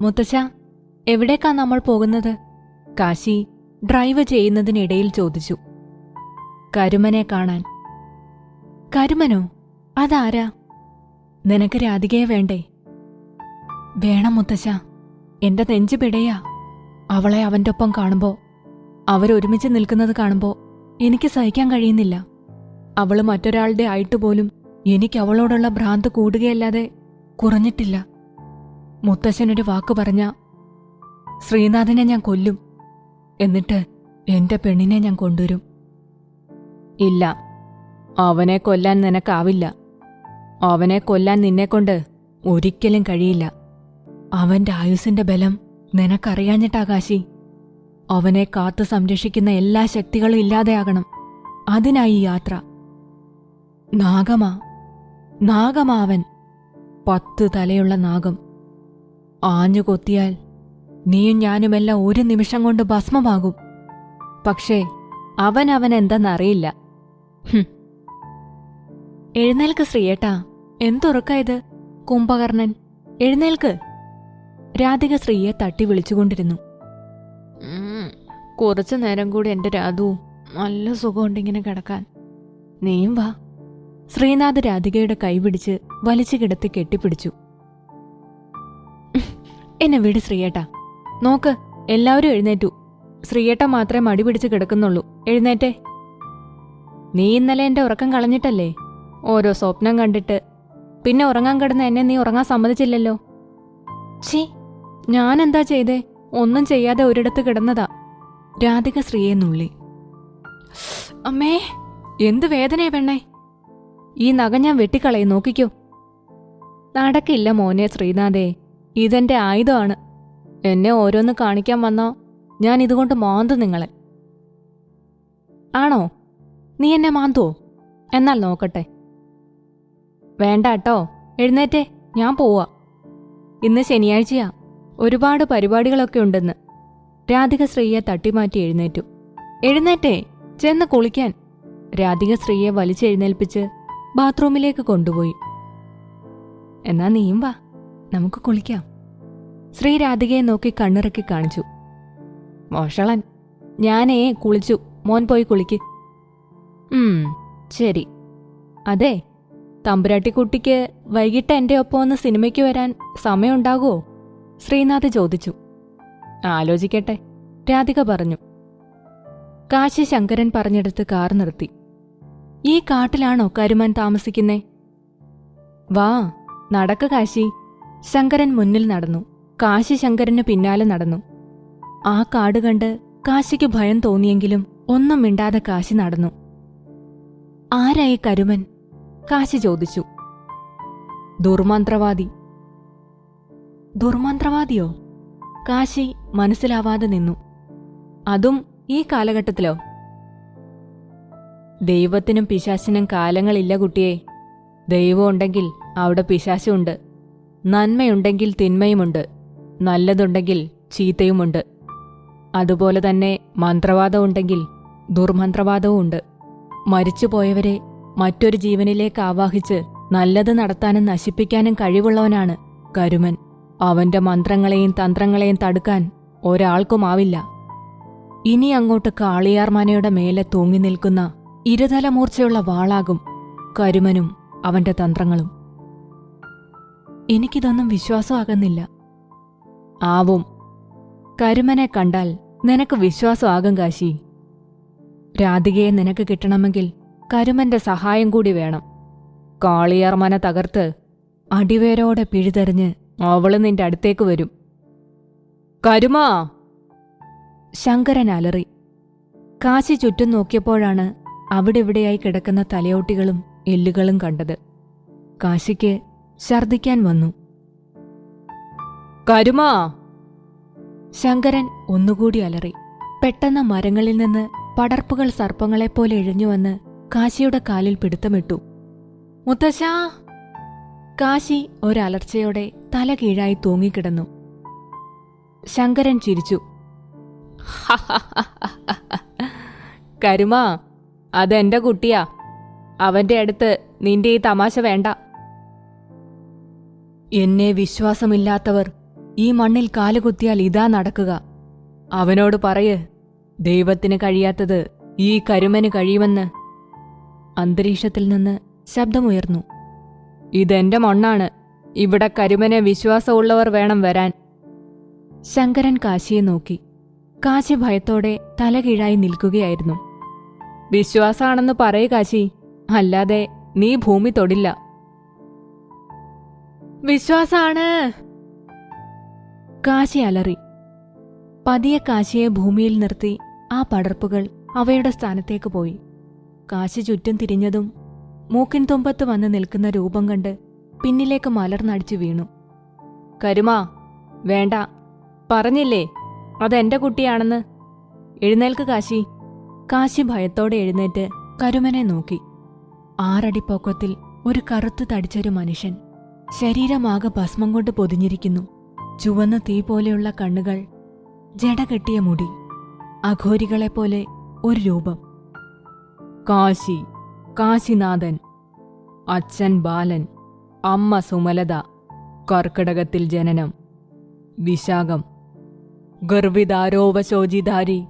മുത്തശ്ശ, എവിടേക്കാ നമ്മൾ പോകുന്നത്? കാശി ഡ്രൈവ് ചെയ്യുന്നതിനിടയിൽ ചോദിച്ചു. കരുമനെ കാണാൻ. കരുമനോ? അതാരാ? നിനക്ക് രാധികയെ വേണ്ടേ? വേണം മുത്തശ്ശ, എന്റെ നെഞ്ചു പിടയാ. അവളെ അവന്റെ ഒപ്പം കാണുമ്പോ, അവരൊരുമിച്ച് നിൽക്കുന്നത് കാണുമ്പോ എനിക്ക് സഹിക്കാൻ കഴിയുന്നില്ല. അവള് മറ്റൊരാളുടെ ആയിട്ടുപോലും എനിക്ക് അവളോടുള്ള ഭ്രാന്ത് കൂടുകയല്ലാതെ കുറഞ്ഞിട്ടില്ല. മുത്തശ്ശനൊരു വാക്ക് പറഞ്ഞ ശ്രീനാഥിനെ ഞാൻ കൊല്ലും, എന്നിട്ട് എന്റെ പെണ്ണിനെ ഞാൻ കൊണ്ടുവരും. ഇല്ല, അവനെ കൊല്ലാൻ നിനക്കാവില്ല. അവനെ കൊല്ലാൻ നിന്നെക്കൊണ്ട് ഒരിക്കലും കഴിയില്ല. അവന്റെ ആയുസിന്റെ ബലം നിനക്കറിയാഞ്ഞിട്ടാ കാശി. അവനെ കാത്തു സംരക്ഷിക്കുന്ന എല്ലാ ശക്തികളും ഇല്ലാതെയാകണം. അതിനായി യാത്ര. നാഗമാ അവൻ. 10 തലയുള്ള നാഗം. ആഞ്ഞു കൊത്തിയാൽ നീയും ഞാനുമെല്ലാം ഒരു നിമിഷം കൊണ്ട് ഭസ്മമാകും. പക്ഷേ അവൻ എന്തെന്നറിയില്ല. എഴുന്നേൽക്ക് ശ്രീയേട്ടാ, എന്തുറക്കായത്? കുംഭകർണൻ, എഴുന്നേൽക്ക്. രാധിക ശ്രീയെ തട്ടി വിളിച്ചുകൊണ്ടിരുന്നു. കുറച്ചു നേരം കൂടി എന്റെ രാധു, നല്ല സുഖമുണ്ടിങ്ങനെ കിടക്കാൻ. നീയും വാ. ശ്രീനാഥ് രാധികയുടെ കൈപിടിച്ച് വലിച്ചു കിടത്തി കെട്ടിപ്പിടിച്ചു. എന്നെ വിട് ശ്രീയേട്ടാ. നോക്ക്, എല്ലാവരും എഴുന്നേറ്റു. ശ്രീയേട്ട മാത്രമേ മടി പിടിച്ച് കിടക്കുന്നുള്ളൂ. എഴുന്നേറ്റേ. നീ ഇന്നലെ എന്റെ ഉറക്കം കളഞ്ഞിട്ടല്ലേ? ഓരോ സ്വപ്നം കണ്ടിട്ട് പിന്നെ ഉറങ്ങാൻ കിടന്ന എന്നെ നീ ഉറങ്ങാൻ സമ്മതിച്ചില്ലല്ലോ. ഛീ, ഞാനെന്താ ചെയ്തേ? ഒന്നും ചെയ്യാതെ ഒരിടത്ത് കിടന്നതാ. രാധിക ശ്രീയെ നുള്ളി. അമ്മേ, എന്ത് വേദനയാ പെണ്ണേ. ഈ നഖം ഞാൻ വെട്ടിക്കളയും, നോക്കിക്കോ. നടക്കില്ല മോനെ ശ്രീനാഥേ, ഇതെന്റെ ആയുധമാണ്. എന്നെ ഓരോന്ന് കാണിക്കാൻ വന്നോ ഞാൻ ഇതുകൊണ്ട് മാന്തു നിങ്ങളെ. ആണോ? നീ എന്നെ മാന്തുവോ? എന്നാൽ നോക്കട്ടെ. വേണ്ട കേട്ടോ, എഴുന്നേറ്റേ, ഞാൻ പോവാ. ഇന്ന് ശനിയാഴ്ചയാ, ഒരുപാട് പരിപാടികളൊക്കെ ഉണ്ടെന്ന്. രാധിക ശ്രീയെ തട്ടിമാറ്റി എഴുന്നേറ്റു. എഴുന്നേറ്റേ, ചെന്ന് കുളിക്കാൻ. രാധിക ശ്രീയെ വലിച്ചെഴുന്നേൽപ്പിച്ച് ബാത്റൂമിലേക്ക് കൊണ്ടുപോയി. എന്നാ നീയും വാ, നമുക്ക് കുളിക്കാം. ശ്രീ രാധികയെ നോക്കി കണ്ണിറക്കി കാണിച്ചു. മോഷളൻ, ഞാനേ കുളിച്ചു, മോൻ പോയി കുളിക്ക്. ശരി. അതെ, തമ്പുരാട്ടിക്കുട്ടിക്ക് വൈകിട്ട് എന്റെ ഒപ്പം ഒന്ന് സിനിമയ്ക്ക് വരാൻ സമയമുണ്ടാകുമോ? ശ്രീനാഥ് ചോദിച്ചു. ആലോചിക്കട്ടെ, രാധിക പറഞ്ഞു. കാശി ശങ്കരൻ പറഞ്ഞെടുത്ത് കാർ നിർത്തി. ഈ കാട്ടിലാണോ കരുമൻ താമസിക്കുന്നേ? വാ, നടക്ക് കാശി. ശങ്കരൻ മുന്നിൽ നടന്നു. കാശി ശങ്കരന് പിന്നാലെ നടന്നു. ആ കാട് കണ്ട് കാശിക്ക് ഭയം തോന്നിയെങ്കിലും ഒന്നും മിണ്ടാതെ കാശി നടന്നു. ആരായി കരുമൻ? കാശി ചോദിച്ചു. ദുർമന്ത്രവാദി. ദുർമന്ത്രവാദിയോ? കാശി മനസ്സിലാവാതെ നിന്നു. അതും ഈ കാലഘട്ടത്തിലോ? ദൈവത്തിനും പിശാചിനും കാലങ്ങളില്ല കുട്ടിയെ. ദൈവം ഉണ്ടെങ്കിൽ അവിടെ പിശാചുണ്ട്. നന്മയുണ്ടെങ്കിൽ തിന്മയുമുണ്ട്. നല്ലതുണ്ടെങ്കിൽ ചീത്തയുമുണ്ട്. അതുപോലെ തന്നെ മന്ത്രവാദമുണ്ടെങ്കിൽ ദുർമന്ത്രവാദവും ഉണ്ട്. മരിച്ചുപോയവരെ മറ്റൊരു ജീവനിലേക്ക് ആവാഹിച്ച് നല്ലത് നടത്താനും നശിപ്പിക്കാനും കഴിവുള്ളവനാണ് കരുമൻ. അവന്റെ മന്ത്രങ്ങളെയും തന്ത്രങ്ങളെയും തടുക്കാൻ ഒരാൾക്കുമാവില്ല. ഇനി അങ്ങോട്ട് കാളിയാർമാനയുടെ മേലെ തൂങ്ങി നിൽക്കുന്ന ഇരുതലമൂർച്ചയുള്ള വാളാകും കരുമനും അവന്റെ തന്ത്രങ്ങളും. എനിക്കിതൊന്നും വിശ്വാസമാകുന്നില്ല. ആവും. കരുമനെ കണ്ടാൽ നിനക്ക് വിശ്വാസമാകും കാശി. രാധികയെ നിനക്ക് കിട്ടണമെങ്കിൽ കരുമന്റെ സഹായം കൂടി വേണം. കാളിയാർമന തകർത്ത് അടിവേരോടെ പിഴുതെറിഞ്ഞ് അവള് നിന്റെ അടുത്തേക്ക് വരും. കരുമാ! ശങ്കരൻ അലറി. കാശി ചുറ്റും നോക്കിയപ്പോഴാണ് അവിടെവിടെയായി കിടക്കുന്ന തലയോട്ടികളും എല്ലുകളും കണ്ടത്. കാശിക്ക് ഛർദിക്കാൻ വന്നു. കരുമാ! ശങ്കരൻ ഒന്നുകൂടി അലറി. പെട്ടെന്ന് മരങ്ങളിൽ നിന്ന് പടർപ്പുകൾ സർപ്പങ്ങളെപ്പോലെ എഴിഞ്ഞുവന്ന് കാശിയുടെ കാലിൽ പിടുത്തമിട്ടു. മുത്തശ്ശാ! കാശി ഒരലർച്ചയോടെ തല കീഴായി തൂങ്ങിക്കിടന്നു. ശങ്കരൻ ചിരിച്ചു. കരുമാ, അതെന്റെ കുട്ടിയാ. അവന്റെ അടുത്ത് നിന്റെ ഈ തമാശ വേണ്ട. എന്നെ വിശ്വാസമില്ലാത്തവർ ഈ മണ്ണിൽ കാലുകുത്തിയാൽ ഇതാ നടക്കുക. അവനോട് പറയ്, ദൈവത്തിന് കഴിയാത്തത് ഈ കരുമന് കഴിയുമെന്ന്. അന്തരീക്ഷത്തിൽ നിന്ന് ശബ്ദമുയർന്നു. ഇതെന്റെ മണ്ണാണ്. ഇവിടെ കരുമനെ വിശ്വാസമുള്ളവർ വേണം വരാൻ. ശങ്കരൻ കാശിയെ നോക്കി. കാശി ഭയത്തോടെ തലകീഴായി നിൽക്കുകയായിരുന്നു. വിശ്വാസാണെന്ന് പറയ് കാശി, അല്ലാതെ നീ ഭൂമി തൊടില്ല. വിശ്വാസാണ്. കാശി അലറി. പതിയെ കാശിയെ ഭൂമിയിൽ നിർത്തി ആ പടർപ്പുകൾ അവയുടെ സ്ഥാനത്തേക്ക് പോയി. കാശി ചുറ്റും തിരിഞ്ഞതും മൂക്കിൻ തുമ്പത്ത് വന്ന് നിൽക്കുന്ന രൂപം കണ്ട് പിന്നിലേക്ക് മലർന്നടിച്ചു വീണു. കരുമാ, വേണ്ട, പറഞ്ഞില്ലേ അതെന്റെ കുട്ടിയാണെന്ന്. എഴുന്നേൽക്ക് കാശി. കാശി ഭയത്തോടെ എഴുന്നേറ്റ് കരുമനെ നോക്കി. 6 അടി പൊക്കത്തിൽ ഒരു കറുത്ത് തടിച്ചൊരു മനുഷ്യൻ. ശരീരമാകെ ഭസ്മം കൊണ്ട് പൊതിഞ്ഞിരിക്കുന്നു. ചുവന്ന തീ പോലെയുള്ള കണ്ണുകൾ, ജടകെട്ടിയ മുടി, അഘോരികളെപ്പോലെ ഒരു രൂപം. കാശി, കാശിനാഥൻ. അച്ഛൻ ബാലൻ, അമ്മ സുമലത. കർക്കിടകത്തിൽ ജനനം. വിശാഖം. ഗർവിതാരോപശോചിധാരി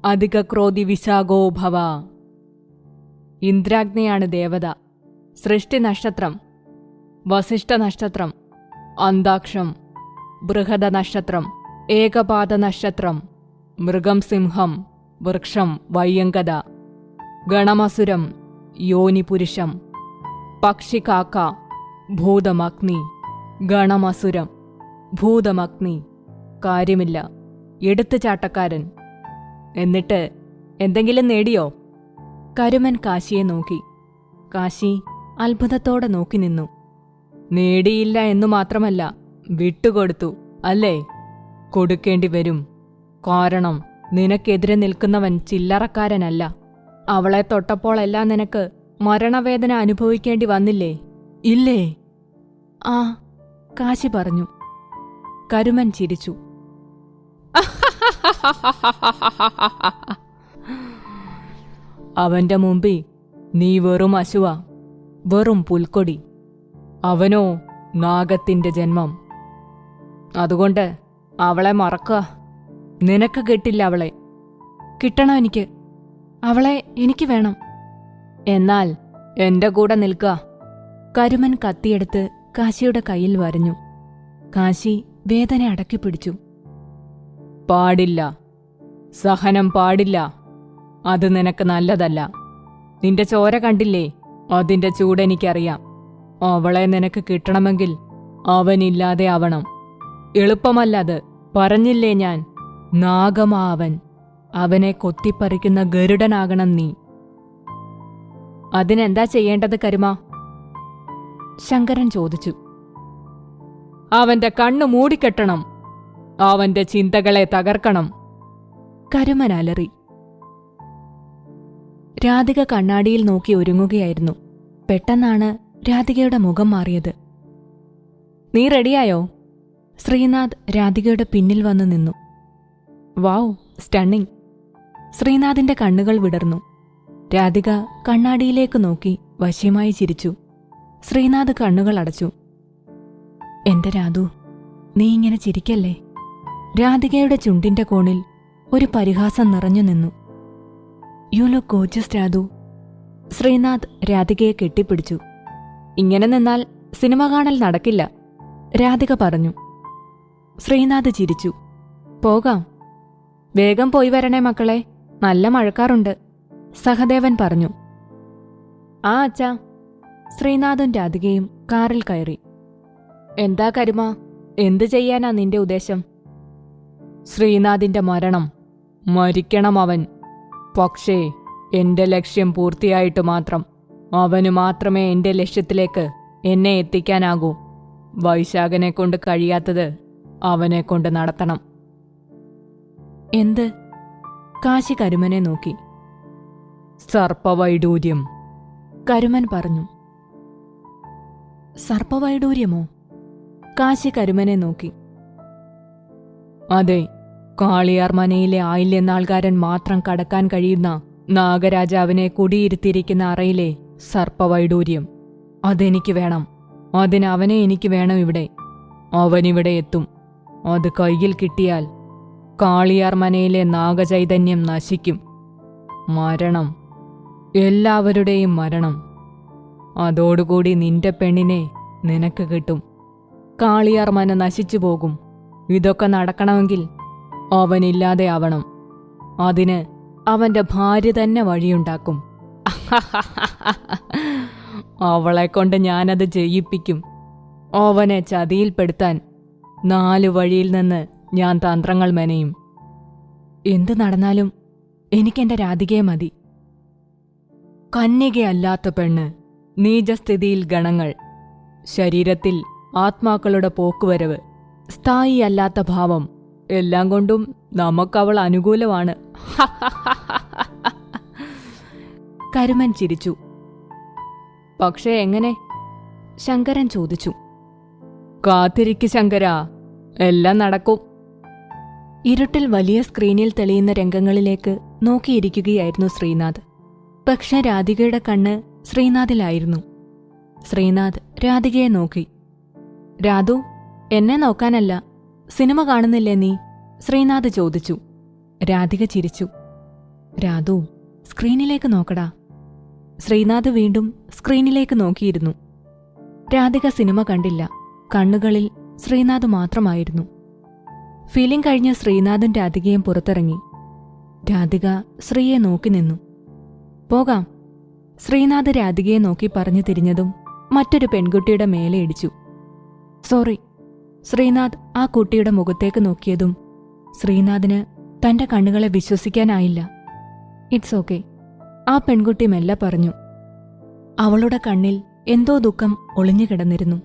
അധിക ക്രോധി വിശാഖോ ഭവ. ഇന്ദ്രാഗ്നിയാണ് ദേവത. സൃഷ്ടി നക്ഷത്രം. വസിഷ്ഠ നക്ഷത്രം. അന്താക്ഷം. ബൃഹദ നക്ഷത്രം. ഏകപാദ നക്ഷത്രം. മൃഗം സിംഹം. വൃക്ഷം വയ്യങ്കത. ഗണമസുരം. യോനിപുരുഷം. പക്ഷി കാക്ക. ഭൂതമഗ്നി. ഗണമസുരം. ഭൂതമഗ്നി. കാര്യമില്ല, എടുത്തുചാട്ടക്കാരൻ. എന്നിട്ട് എന്തെങ്കിലും നേടിയോ? കരുമൻ കാശിയെ നോക്കി. കാശി അത്ഭുതത്തോടെ നോക്കി നിന്നു. നേടിയില്ല എന്നു മാത്രമല്ല, വിട്ടുകൊടുത്തു അല്ലേ? കൊടുക്കേണ്ടി വരും. കാരണം നിനക്കെതിരെ നിൽക്കുന്നവൻ ചില്ലറക്കാരനല്ല. അവളെ തൊട്ടപ്പോഴെല്ലാം നിനക്ക് മരണവേദന അനുഭവിക്കേണ്ടി വന്നില്ലേ? ഇല്ലേ? ആ, കാശി പറഞ്ഞു. കരുമൻ ചിരിച്ചു. അവന്റെ മുമ്പിൽ നീ വെറും അശുവ, വെറും പുൽക്കൊടി. അവനോ നാഗത്തിന്റെ ജന്മം. അതുകൊണ്ട് അവളെ മറക്കുക. നിനക്ക് കിട്ടില്ല അവളെ. കിട്ടണം എനിക്ക്. അവളെ എനിക്ക് വേണം. എന്നാൽ എന്റെ കൂടെ നിൽക്കുക. കരുമൻ കത്തിയെടുത്ത് കാശിയുടെ കയ്യിൽ വരഞ്ഞു. കാശി വേദന അടക്കിപ്പിടിച്ചു. പാടില്ല, സഹനം പാടില്ല. അത് നിനക്ക് നല്ലതല്ല. നിന്റെ ചോര കണ്ടില്ലേ? അതിന്റെ ചൂടെനിക്കറിയാം. അവളെ നിനക്ക് കിട്ടണമെങ്കിൽ അവനില്ലാതെ ആവണം. എളുപ്പമല്ലത്. പറഞ്ഞില്ലേ ഞാൻ? നാഗമാ അവൻ. അവനെ കൊത്തിപ്പറിക്കുന്ന ഗരുഡനാകണം നീ. അതിനെന്താ ചെയ്യേണ്ടത് കരുമാ? ശങ്കരൻ ചോദിച്ചു. അവന്റെ കണ്ണു മൂടിക്കെട്ടണം. അവന്റെ ചിന്തകളെ തകർക്കണം. കരുമൻ അലറി. രാധിക കണ്ണാടിയിൽ നോക്കി ഒരുങ്ങുകയായിരുന്നു. പെട്ടെന്നാണ് രാധികയുടെ മുഖം മാറിയത്. നീ റെഡിയായോ? ശ്രീനാഥ് രാധികയുടെ പിന്നിൽ വന്നു നിന്നു. വാവ്, സ്റ്റണ്ണിങ്. ശ്രീനാഥിന്റെ കണ്ണുകൾ വിടർന്നു. രാധിക കണ്ണാടിയിലേക്ക് നോക്കി വശ്യമായി ചിരിച്ചു. ശ്രീനാഥ് കണ്ണുകൾ അടച്ചു. എന്റെ രാധു, നീ ഇങ്ങനെ ചിരിക്കല്ലേ. രാധികയുടെ ചുണ്ടിന്റെ കോണിൽ ഒരു പരിഹാസം നിറഞ്ഞു നിന്നു. You look gorgeous Radhu. Sreenath രാധികയെ കെട്ടിപ്പിടിച്ചു. ഇങ്ങനെ നിന്നാൽ സിനിമ കാണൽ നടക്കില്ല, രാധിക പറഞ്ഞു. ശ്രീനാഥ് ചിരിച്ചു. പോകാം. വേഗം പോയി വരണേ മക്കളെ, നല്ല മഴക്കാറുണ്ട്, സഹദേവൻ പറഞ്ഞു. ആ അച്ഛാ. ശ്രീനാഥും രാധികയും കാറിൽ കയറി. എന്താ കരുമ, എന്തു ചെയ്യാനാ നിന്റെ ഉദ്ദേശം? ശ്രീനാഥിന്റെ മരണം. മരിക്കണം അവൻ. പക്ഷേ എന്റെ ലക്ഷ്യം പൂർത്തിയായിട്ട് മാത്രം. അവനു മാത്രമേ എന്റെ ലക്ഷ്യത്തിലേക്ക് എന്നെ എത്തിക്കാനാകൂ. വൈശാഖനെ കൊണ്ട് കഴിയാത്തത് അവനെ കൊണ്ട് നടത്തണം. എന്ത്? കാശി കരുമനെ നോക്കി. സർപ്പവൈഡൂര്യം, കരുമൻ പറഞ്ഞു. സർപ്പവൈഡൂര്യമോ? കാശി കരുമനെ നോക്കി. അതെ, കാളിയാർ മനയിലെ ആയില്യനാൾക്കാരൻ മാത്രം കടക്കാൻ കഴിയുന്ന നാഗരാജാവിനെ കുടിയിരുത്തിയിരിക്കുന്ന അറയിലെ സർപ്പവൈഡൂര്യം. അതെനിക്ക് വേണം. അതിന് അവനെ എനിക്ക് വേണം ഇവിടെ. അവനിവിടെ എത്തും. അത് കയ്യിൽ കിട്ടിയാൽ കാളിയാർ മനയിലെ നാഗചൈതന്യം നശിക്കും. മരണം, എല്ലാവരുടെയും മരണം. അതോടുകൂടി നിന്റെ പെണ്ണിനെ നിനക്ക് കിട്ടും. കാളിയാർ മന നശിച്ചു പോകും. ഇതൊക്കെ നടക്കണമെങ്കിൽ അവനില്ലാതെ ആവണം. അതിന് അവന്റെ ഭാര്യ തന്നെ വഴിയുണ്ടാക്കും. അവളെക്കൊണ്ട് ഞാനത് ചെയ്യിപ്പിക്കും. അവനെ ചതിയിൽപ്പെടുത്താൻ 4 വഴിയിൽ നിന്ന് ഞാൻ തന്ത്രങ്ങൾ മെനയും. എന്തു നടന്നാലും എനിക്കെന്റെ രാധികയെ മതി. കന്യകയല്ലാത്ത പെണ്ണ്, നീചസ്ഥിതിയിൽ ഗണങ്ങൾ, ശരീരത്തിൽ ആത്മാക്കളുടെ പോക്കുവരവ്, സ്ഥായിയല്ലാത്ത ഭാവം, എല്ലാം കൊണ്ടും നമുക്കവൾ അനുകൂലമാണ്. കരുമൻ ചിരിച്ചു. പക്ഷേ എങ്ങനെ? ശങ്കരൻ ചോദിച്ചു. കാത്തിരിക്ക് ശങ്കരാ, എല്ലാം നടക്കും. ഇരുട്ടിൽ വലിയ സ്ക്രീനിൽ തെളിയുന്ന രംഗങ്ങളിലേക്ക് നോക്കിയിരിക്കുകയായിരുന്നു ശ്രീനാഥ്. പക്ഷെ രാധികയുടെ കണ്ണ് ശ്രീനാഥിലായിരുന്നു. ശ്രീനാഥ് രാധികയെ നോക്കി. രാധു, എന്നെ നോക്കാനല്ല, സിനിമ കാണുന്നില്ലേ നീ? ശ്രീനാഥ് ചോദിച്ചു. രാധിക ചിരിച്ചു. രാധു, സ്ക്രീനിലേക്ക് നോക്കടാ. ശ്രീനാഥ് വീണ്ടും സ്ക്രീനിലേക്ക് നോക്കിയിരുന്നു. രാധിക സിനിമ കണ്ടില്ല. കണ്ണുകളിൽ ശ്രീനാഥ് മാത്രമായിരുന്നു. ഫീലിംഗ് കഴിഞ്ഞ് ശ്രീനാഥും രാധികയും പുറത്തിറങ്ങി. രാധിക ശ്രീയെ നോക്കി നിന്നു. പോകാം. ശ്രീനാഥ് രാധികയെ നോക്കി പറഞ്ഞു തിരിഞ്ഞതും മറ്റൊരു പെൺകുട്ടിയുടെ മേലെ ഇടിച്ചു. സോറി. ശ്രീനാഥ് ആ കുട്ടിയുടെ മുഖത്തേക്ക് നോക്കിയതും ശ്രീനാഥിന് തന്റെ കണ്ണുകളെ വിശ്വസിക്കാനായില്ല. ഇറ്റ്സ് ഓക്കെ, ആ പെൺകുട്ടി മെല്ലെ പറഞ്ഞു. അവളുടെ കണ്ണിൽ എന്തോ ദുഃഖം ഒളിഞ്ഞുകിടന്നിരുന്നു.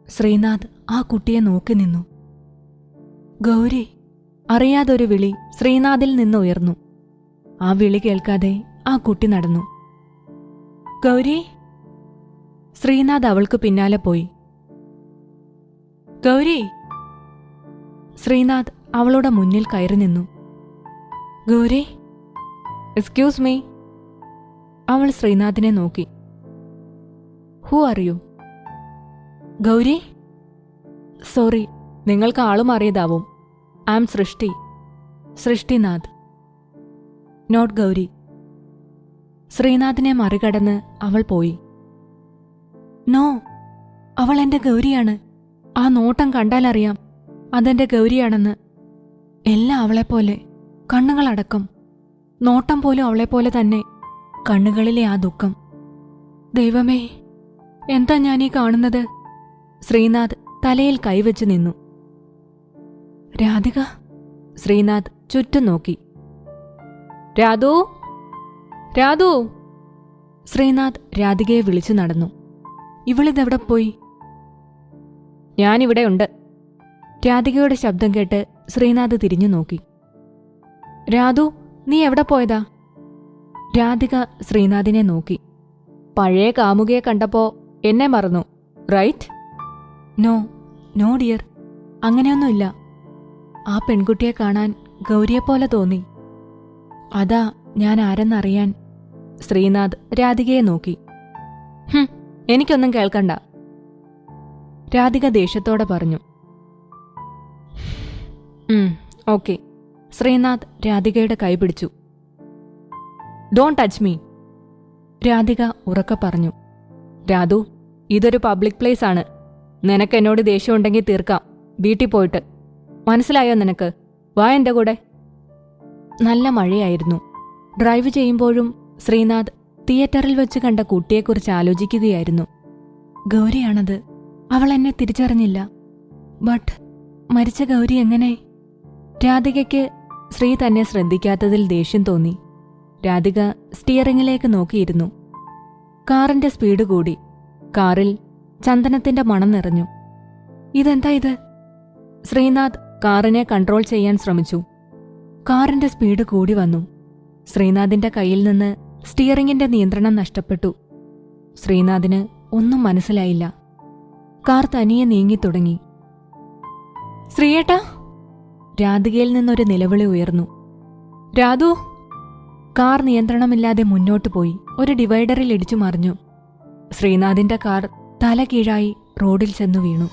ശ്രീനാഥ് ആ കുട്ടിയെ നോക്കി നിന്നു. ഗൗരി! അറിയാതൊരു വിളി ശ്രീനാഥിൽ നിന്ന് ഉയർന്നു. ആ വിളി കേൾക്കാതെ ആ കുട്ടി നടന്നു. ഗൗരി! ശ്രീനാഥ് അവൾക്ക് പിന്നാലെ പോയി. ഗൗരി! ശ്രീനാഥ് അവളുടെ മുന്നിൽ കയറി നിന്നു. ഗൗരി! Excuse me. അവൾ ശ്രീനാഥിനെ നോക്കി. Who are you? Gauri? Sorry, നിങ്ങൾക്ക് ആളും അറിയതാവും. ഐ ആം സൃഷ്ടി. സൃഷ്ടിനാഥ്. നോട്ട് ഗൗരി. ശ്രീനാഥിനെ മറികടന്ന് അവൾ പോയി. നോ, അവൾ എന്റെ ഗൗരിയാണ്. ആ നോട്ടം കണ്ടാലറിയാം അതെന്റെ ഗൗരിയാണെന്ന്. എല്ലാം അവളെപ്പോലെ, കണ്ണുകളടക്കം. നോട്ടം പോലും അവളെപ്പോലെ തന്നെ. കണ്ണുകളിലെ ആ ദുഃഖം. ദൈവമേ, എന്താ ഞാനീ കാണുന്നത്? ശ്രീനാഥ് തലയിൽ കൈവച്ച് നിന്നു. രാധിക! ശ്രീനാഥ് ചുറ്റും നോക്കി. രാധു! രാധു! ശ്രീനാഥ് രാധികയെ വിളിച്ചു നടന്നു. ഇവളിതെവിടെ പോയി? ഞാനിവിടെ ഉണ്ട്. രാധികയുടെ ശബ്ദം കേട്ട് ശ്രീനാഥ് തിരിഞ്ഞു നോക്കി. രാധു, നീ എവിടെ പോയതാ? രാധിക ശ്രീനാഥിനെ നോക്കി. പഴയ കാമുകയെ കണ്ടപ്പോ എന്നെ മറന്നു, റൈറ്റ്? നോ, നോ ഡിയർ, അങ്ങനെയൊന്നുമില്ല. ആ പെൺകുട്ടിയെ കാണാൻ ഗൗരിയെപ്പോലെ തോന്നി. അതാ ഞാൻ ആരെന്നറിയാൻ. ശ്രീനാഥ് രാധികയെ നോക്കി. എനിക്കൊന്നും കേൾക്കണ്ട, രാധിക ദേഷ്യത്തോടെ പറഞ്ഞു. ഓക്കെ. ശ്രീനാഥ് രാധികയുടെ കൈ പിടിച്ചു. ഡോണ്ട് ടച്ച് മീ, രാധിക ഉറക്കെ പറഞ്ഞു. രാധു, ഇതൊരു പബ്ലിക് പ്ലേസ് ആണ്. നിനക്ക് എന്നോട് ദേഷ്യമുണ്ടെങ്കിൽ തീർക്കാം വീട്ടിൽ പോയിട്ട്. മനസ്സിലായോ നിനക്ക്? വാ എന്റെ കൂടെ. നല്ല മഴയായിരുന്നു. ഡ്രൈവ് ചെയ്യുമ്പോഴും ശ്രീനാഥ് തിയേറ്ററിൽ വെച്ച് കണ്ട കുട്ടിയെക്കുറിച്ച് ആലോചിക്കുകയായിരുന്നു. ഗൗരിയാണത്. അവൾ എന്നെ തിരിച്ചറിഞ്ഞില്ല. ബട്ട് മരിച്ച ഗൗരി എങ്ങനെ? രാധികയ്ക്ക് ശ്രീ തന്നെ ശ്രദ്ധിക്കാത്തതിൽ ദേഷ്യം തോന്നി. രാധിക സ്റ്റിയറിംഗിലേക്ക് നോക്കിയിരുന്നു. കാറിന്റെ സ്പീഡ് കൂടി. കാറിൽ ചന്ദനത്തിന്റെ മണം നിറഞ്ഞു. ഇതെന്താ ഇത്? ശ്രീനാഥ് കാറിനെ കൺട്രോൾ ചെയ്യാൻ ശ്രമിച്ചു. കാറിന്റെ സ്പീഡ് കൂടി വന്നു. ശ്രീനാഥിന്റെ കയ്യിൽ നിന്ന് സ്റ്റിയറിംഗിന്റെ നിയന്ത്രണം നഷ്ടപ്പെട്ടു. ശ്രീനാഥിന് ഒന്നും മനസ്സിലായില്ല. കാർ തനിയെ നീങ്ങിത്തുടങ്ങി. ശ്രീയേട്ടാ! രാധികയിൽ നിന്നൊരു നിലവിളി ഉയർന്നു. രാധു! കാർ നിയന്ത്രണമില്ലാതെ മുന്നോട്ടു പോയി ഒരു ഡിവൈഡറിൽ ഇടിച്ചു മറിഞ്ഞു. ശ്രീനാഥിന്റെ കാർ തല കീഴായി റോഡിൽ ചെന്നു വീണു.